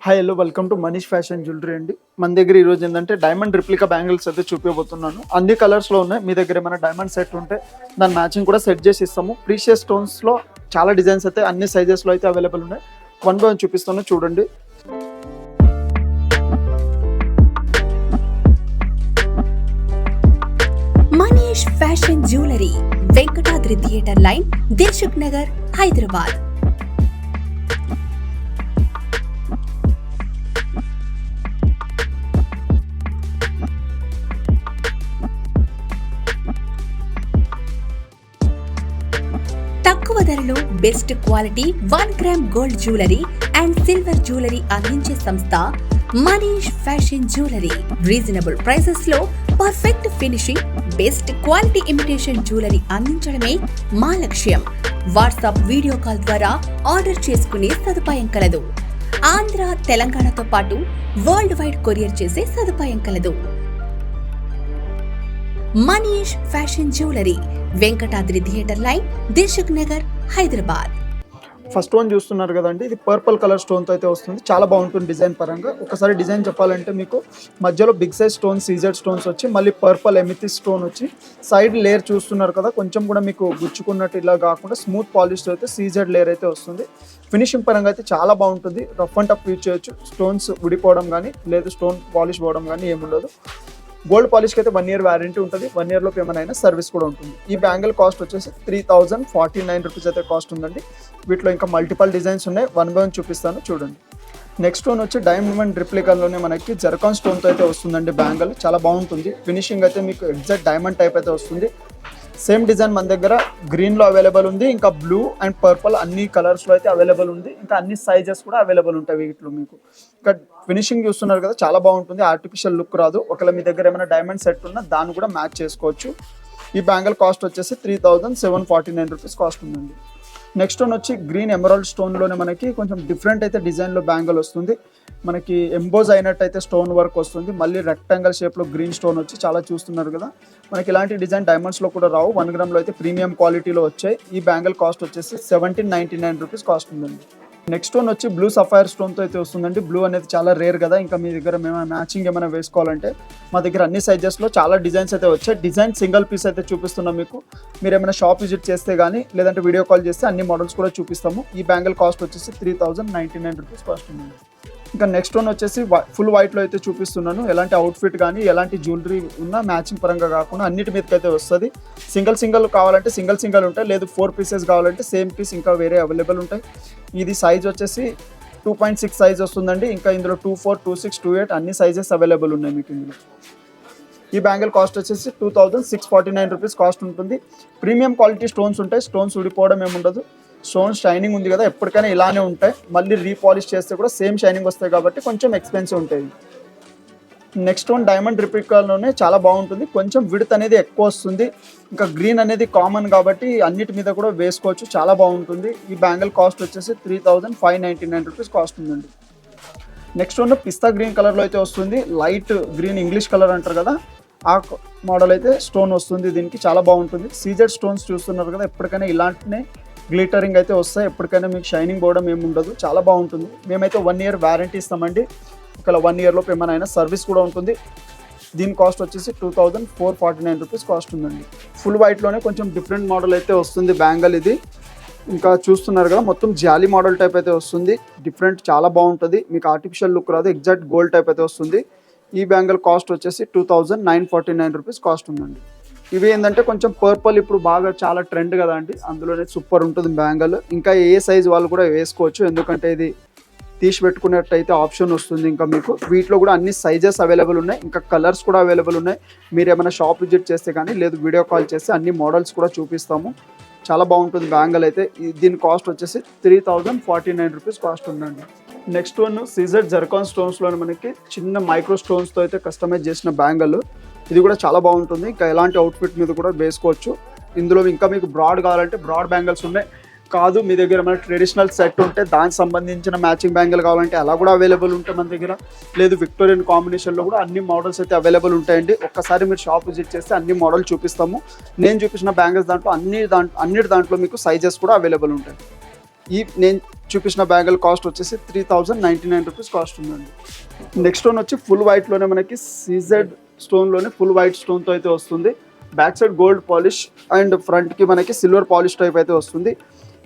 Hi hello welcome to Manish fashion jewellery అండి. మన దగ్గర ఈరోజు ఏంటంటే డైమండ్ రిప్లికా బ్యాంగిల్స్ అయితే చూపించబోతున్నాను. అన్ని కలర్స్లో ఉన్నాయి. మీ దగ్గర ఏమైనా డైమండ్ సెట్ ఉంటే దాని మ్యాచింగ్ కూడా సెట్ చేసి ఇస్తాము. ప్రీషియస్ స్టోన్స్లో చాలా డిజైన్స్ అయితే అన్ని సైజెస్లో అయితే అవైలబుల్ ఉన్నాయి. వన్ బై వన్ చూపిస్తాను చూడండి. Manish fashion jewellery, Venkatadri theatre line, Dilsukh Nagar, Hyderabad. తక్కువ ధరలో best quality 1 gram gold jewellery and silver jewellery అందించే సంస్థ Manish fashion jewellery. Reasonable prices లో perfect finishing, best quality imitation jewellery అందించడమే మా లక్ష్యం. వాట్సాప్ వీడియో కాల్ ద్వారా ఆర్డర్ చేసుకునే సదుపాయం కలదు. ఆంధ్ర, తెలంగాణతో పాటు వరల్డ్ వైడ్ కొరియర్ చేసే సదుపాయం కలదు. Manish fashion jewellery, Venkatadri theatre line, Dilsukh Nagar, Hyderabad. First one చూస్తున్నారు కదండి, ఇది పర్పుల్ కలర్ స్టోన్తో అయితే వస్తుంది. చాలా బాగుంటుంది డిజైన్ పరంగా. ఒకసారి డిజైన్ చెప్పాలంటే మీకు మధ్యలో big size stone, CZ stones వచ్చి మళ్ళీ పర్పుల్ ఎమిథిస్ట్ స్టోన్ వచ్చి సైడ్ లేయర్ చూస్తున్నారు కదా, కొంచెం కూడా మీకు గుచ్చుకున్నట్టు ఇలా కాకుండా స్మూత్ పాలిష్ అయితే సీజెడ్ లేయర్ అయితే వస్తుంది. ఫినిషింగ్ పరంగా అయితే చాలా బాగుంటుంది. రఫ్ అండ్ టఫ్ యూజ్ చేయొచ్చు. స్టోన్స్ ఉడిపోవడం కానీ లేదు స్టోన్ పాలిష్ పోవడం కానీ ఏముండదు. గోల్డ్ పాలిష్కి అయితే 1 year వారంటీ ఉంటుంది. 1 yearలో ఏమైనా సర్వీస్ కూడా ఉంటుంది. ఈ బ్యాంగిల్ కాస్ట్ వచ్చేసి 3049 రూపీస్ అయితే కాస్ట్ ఉందండి. వీటిలో ఇంకా మల్టిపల్ డిజైన్స్ ఉన్నాయి. వన్ బై వన్ చూపిస్తాను చూడండి. నెక్స్ట్ స్టోన్ వచ్చి డైమండ్ రిప్లికాలోనే మనకి జర్కాన్ స్టోన్తో అయితే వస్తుందండి. బ్యాంగిల్ చాలా బాగుంటుంది. ఫినిషింగ్ అయితే మీకు ఎగ్జాక్ట్ డైమండ్ టైప్ అయితే వస్తుంది. సేమ్ డిజైన్ మన దగ్గర గ్రీన్లో అవైలబుల్ ఉంది. ఇంకా బ్లూ అండ్ పర్పుల్ అన్ని కలర్స్లో అయితే అవైలబుల్ ఉంది. ఇంకా అన్ని సైజెస్ కూడా అవైలబుల్ ఉంటాయి వీటిలో మీకు. ఇంకా ఫినిషింగ్ చూస్తున్నారు కదా, చాలా బాగుంటుంది. ఆర్టిఫిషియల్ లుక్ రాదు. ఒకవేళ మీ దగ్గర ఏమైనా డైమండ్ సెట్ ఉన్నా దాన్ని కూడా మ్యాచ్ చేసుకోవచ్చు. ఈ బ్యాంగిల్ కాస్ట్ వచ్చేసి 3749 రూపీస్ కాస్ట్ ఉందండి. నెక్స్ట్ వన్ వచ్చి గ్రీన్ ఎమరాల్డ్ స్టోన్లోనే మనకి కొంచెం డిఫరెంట్ అయితే డిజైన్లో బ్యాంగిల్ వస్తుంది. మనకి ఎంబోజ్ అయినట్టయితే స్టోన్ వర్క్ వస్తుంది. మళ్ళీ రెక్టాంగిల్ షేప్లో గ్రీన్ స్టోన్ వచ్చి చాలా చూస్తున్నారు కదా. మనకి ఇలాంటి డిజైన్ డైమండ్స్లో కూడా రావు. 1 గ్రామ్లో అయితే ప్రీమియం క్వాలిటీలో వచ్చాయి. ఈ బ్యాంగిల్ కాస్ట్ వచ్చేసి 1799 రూపీస్ కాస్ట్ ఉందండి. నెక్స్ట్ వన్ వచ్చి బ్లూ సఫైర్ స్టోన్తో అయితే వస్తుందండి. బ్లూ అనేది చాలా రేర్ కదా. ఇంకా మీ దగ్గర మేము మ్యాచింగ్ ఏమైనా వేసుకోవాలంటే మా దగ్గర అన్ని సైజెస్లో చాలా డిజైన్స్ అయితే వచ్చాయి. డిజైన్ సింగిల్ పీస్ అయితే చూపిస్తున్నాం మీకు. మీరు ఏమైనా షాప్ విజిట్ చేస్తే కానీ లేదంటే వీడియో కాల్ చేస్తే అన్ని మోడల్స్ కూడా చూపిస్తాము. ఈ బ్యాంగిల్ కాస్ట్ వచ్చేసి 3099 రూపీస్ కాస్ట్ ఉందండి. ఇంకా నెక్స్ట్ వన్ వచ్చేసి ఫుల్ వైట్లో అయితే చూపిస్తున్నాను. ఎలాంటి అవుట్ఫిట్ కానీ ఎలాంటి జ్యువెలరీ ఉన్నా మ్యాచింగ్ పరంగా కాకుండా అన్నిటి మీదకి అయితే వస్తుంది. సింగిల్ కావాలంటే సింగిల్ ఉంటాయి. లేదు 4 పీసెస్ కావాలంటే సేమ్ పీస్ ఇంకా వేరే అవైలబుల్ ఉంటాయి. ఇది సైజ్ వచ్చేసి 2.6 సైజ్ వస్తుందండి. ఇంకా ఇందులో 24, 26, 28 అన్ని సైజెస్ అవైలబుల్ ఉన్నాయి మీకు ఇందులో. ఈ బ్యాంగిల్ కాస్ట్ వచ్చేసి 2649 రూపీస్ కాస్ట్ ఉంటుంది. ప్రీమియం క్వాలిటీ స్టోన్స్ ఉంటాయి. స్టోన్స్ ఉడిపోవడం ఏముండదు. స్టోన్స్ షైనింగ్ ఉంది కదా, ఎప్పటికైనా ఇలానే ఉంటాయి. మళ్ళీ రీపాలిష్ చేస్తే కూడా సేమ్ షైనింగ్ వస్తాయి కాబట్టి కొంచెం ఎక్స్పెన్సివ్ ఉంటాయి. నెక్స్ట్ వన్ డైమండ్ రిప్లికాలోనే చాలా బాగుంటుంది. కొంచెం విడ్త్ అనేది ఎక్కువ వస్తుంది. ఇంకా గ్రీన్ అనేది కామన్ కాబట్టి అన్నిటి మీద కూడా వేసుకోవచ్చు. చాలా బాగుంటుంది. ఈ బ్యాంగిల్ కాస్ట్ వచ్చేసి 3599 రూపీస్ కాస్ట్ ఉందండి. నెక్స్ట్ వన్ పిస్తా గ్రీన్ కలర్లో అయితే వస్తుంది. లైట్ గ్రీన్ ఇంగ్లీష్ కలర్ అంటారు కదా, ఆ మోడల్ అయితే స్టోన్ వస్తుంది. దీనికి చాలా బాగుంటుంది. సీజెడ్ స్టోన్స్ చూస్తున్నారు కదా, ఎప్పటికైనా ఇలాంటినే గ్లిటరింగ్ అయితే వస్తాయి. ఎప్పటికైనా మీకు షైనింగ్ పోవడం ఏమి ఉండదు. చాలా బాగుంటుంది. మేమైతే 1 year వారంటీ ఇస్తామండి. ఒకవేళ 1 yearలో ఏమైనా సర్వీస్ కూడా ఉంటుంది. దీని కాస్ట్ వచ్చేసి 2449 రూపీస్ కాస్ట్ ఉందండి. ఫుల్ వైట్లోనే కొంచెం డిఫరెంట్ మోడల్ అయితే వస్తుంది బ్యాంగిల్ ఇది. ఇంకా చూస్తున్నారు కదా, మొత్తం జాలీ మోడల్ టైప్ అయితే వస్తుంది. డిఫరెంట్ చాలా బాగుంటుంది. మీకు ఆర్టిఫిషియల్ లుక్ రాదు. ఎగ్జాక్ట్ గోల్డ్ టైప్ అయితే వస్తుంది. ఈ బ్యాంగిల్ కాస్ట్ వచ్చేసి 2949 రూపీస్ కాస్ట్ ఉందండి. ఇవి ఏంటంటే కొంచెం పర్పుల్ ఇప్పుడు బాగా చాలా ట్రెండ్ కదా అండి, అందులోనే సూపర్ ఉంటుంది బ్యాంగిల్. ఇంకా ఏ సైజ్ వాళ్ళు కూడా వేసుకోవచ్చు, ఎందుకంటే ఇది తీసి పెట్టుకున్నట్టయితే ఆప్షన్ వస్తుంది. ఇంకా మీకు వీటిలో కూడా అన్ని సైజెస్ అవైలబుల్ ఉన్నాయి. ఇంకా కలర్స్ కూడా అవైలబుల్ ఉన్నాయి. మీరు ఏమైనా షాప్ విజిట్ చేస్తే కానీ లేదు వీడియో కాల్ చేస్తే అన్ని మోడల్స్ కూడా చూపిస్తాము. చాలా బాగుంటుంది బ్యాంగిల్ అయితే. దీని కాస్ట్ వచ్చేసి 3049 రూపీస్ కాస్ట్ ఉందండి. నెక్స్ట్ వన్ సీజెడ్ జర్కాన్ స్టోన్స్లోనే మనకి చిన్న మైక్రో స్టోన్స్తో అయితే కస్టమైజ్ చేసిన బ్యాంగిల్. ఇది కూడా చాలా బాగుంటుంది. ఇంకా ఎలాంటి అవుట్ఫిట్ మీద కూడా వేసుకోవచ్చు. ఇందులో ఇంకా మీకు బ్రాడ్ కావాలంటే బ్రాడ్ బ్యాంగిల్స్ ఉన్నాయి. కాదు మీ దగ్గర మన ట్రెడిషనల్ సెట్ ఉంటే దానికి సంబంధించిన మ్యాచింగ్ బ్యాంగిల్ కావాలంటే అలా కూడా అవైలబుల్ ఉంటాయి మన దగ్గర. లేదు విక్టోరియన్ కాంబినేషన్లో కూడా అన్ని మోడల్స్ అయితే అవైలబుల్ ఉంటాయండి. ఒక్కసారి మీరు షాప్ విజిట్ చేస్తే అన్ని మోడల్ చూపిస్తాము. నేను చూపించిన బ్యాంగిల్స్ దాంట్లో అన్నిటి దాంట్లో మీకు సైజెస్ కూడా అవైలబుల్ ఉంటాయి. నేను చూపించిన బ్యాంగిల్ కాస్ట్ వచ్చేసి 3099 రూపీస్ కాస్ట్ ఉందండి. నెక్స్ట్ స్టోన్ వచ్చి ఫుల్ వైట్లోనే మనకి సీజెడ్ స్టోన్లోనే ఫుల్ వైట్ స్టోన్తో అయితే వస్తుంది. Back side gold polish and ఫ్రంట్కి మనకి సిల్వర్ పాలిష్ టైప్ అయితే వస్తుంది.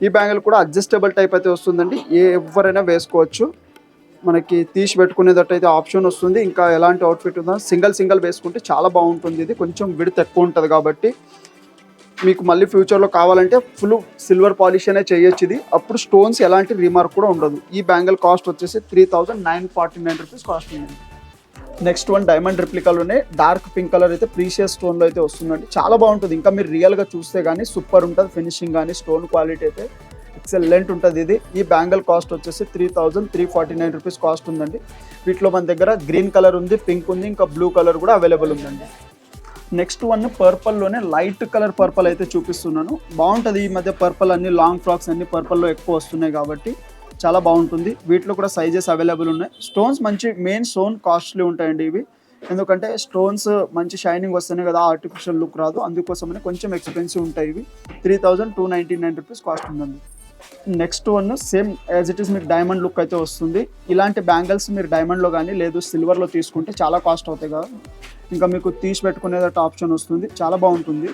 ఈ బ్యాంగిల్ కూడా అడ్జస్టబుల్ టైప్ అయితే వస్తుందండి, ఎవరైనా వేసుకోవచ్చు. మనకి తీసి పెట్టుకునేటట్టు అయితే ఆప్షన్ వస్తుంది. ఇంకా ఎలాంటి అవుట్ఫిట్ ఉందో సింగిల్ వేసుకుంటే చాలా బాగుంటుంది. ఇది కొంచెం విడత్ ఎక్కువ ఉంటుంది కాబట్టి మీకు మళ్ళీ ఫ్యూచర్లో కావాలంటే ఫుల్ సిల్వర్ పాలిష్ అనే చేయొచ్చు. ఇది అప్పుడు స్టోన్స్ ఎలాంటి రీమార్క్ కూడా ఉండదు. ఈ బ్యాంగిల్ కాస్ట్ వచ్చేసి 3949 రూపీస్ కాస్ట్ ఉంది. నెక్స్ట్ వన్ డైమండ్ రిప్లికాలోనే డార్క్ పింక్ కలర్ అయితే ప్రీషియస్ స్టోన్లో అయితే వస్తుందండి. చాలా బాగుంటుంది. ఇంకా మీరు రియల్గా చూస్తే కానీ సూపర్ ఉంటుంది. ఫినిషింగ్ కానీ స్టోన్ క్వాలిటీ అయితే ఎక్సలెంట్ ఉంటుంది. ఇది ఈ బ్యాంగిల్ కాస్ట్ వచ్చేసి 3349 రూపీస్ కాస్ట్ ఉందండి. వీటిలో మన దగ్గర గ్రీన్ కలర్ ఉంది, పింక్ ఉంది, ఇంకా బ్లూ కలర్ కూడా అవైలబుల్ ఉందండి. నెక్స్ట్ వన్ పర్పల్లోనే లైట్ కలర్ పర్పల్ అయితే చూపిస్తున్నాను. బాగుంటుంది. ఈ మధ్య పర్పల్ అన్ని లాంగ్ ఫ్రాక్స్ అన్ని పర్పల్లో ఎక్కువ వస్తున్నాయి కాబట్టి చాలా బాగుంటుంది. వీటిలో కూడా సైజెస్ అవైలబుల్ ఉన్నాయి. స్టోన్స్ మంచి మెయిన్ స్టోన్ కాస్ట్లీ ఉంటాయండి ఇవి, ఎందుకంటే స్టోన్స్ మంచి షైనింగ్ వస్తేనే కదా ఆర్టిఫిషియల్ లుక్ రాదు, అందుకోసమని కొంచెం ఎక్స్పెన్సివ్ ఉంటాయి ఇవి. 3299 రూపీస్ కాస్ట్ ఉందండి. Next one same as it is మీకు డైమండ్ లుక్ అయితే వస్తుంది. ఇలాంటి బ్యాంగిల్స్ మీరు డైమండ్లో కానీ లేదు సిల్వర్లో తీసుకుంటే చాలా కాస్ట్ అవుతాయి కదా, ఇంకా మీకు తీసి పెట్టుకునేదట ఆప్షన్ వస్తుంది. చాలా బాగుంటుంది.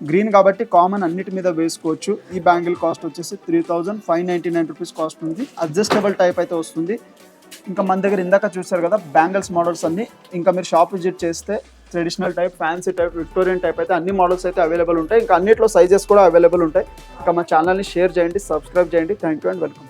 గ్రీన్ కాబట్టి కామన్ అన్నిటి మీద వేసుకోవచ్చు. ఈ బ్యాంగిల్ కాస్ట్ వచ్చేసి 3599 రూపీస్ కాస్ట్ ఉంది. అడ్జస్టబుల్ టైప్ అయితే వస్తుంది. ఇంకా మన దగ్గర ఇందాక చూసారు కదా బ్యాంగిల్స్ మోడల్స్ అన్ని, ఇంకా మీరు షాప్ విజిట్ చేస్తే traditional type, fancy type, Victorian type అయితే అన్ని మోడల్స్ అయితే అవైలబుల్ ఉంటాయి. ఇంకా అన్నిట్లో సైజెస్ కూడా అవైలబుల్ ఉంటాయి. ఇంకా మా ఛానల్ని షేర్ చేయండి, సబ్స్క్రైబ్ చేయండి. Thank you and welcome.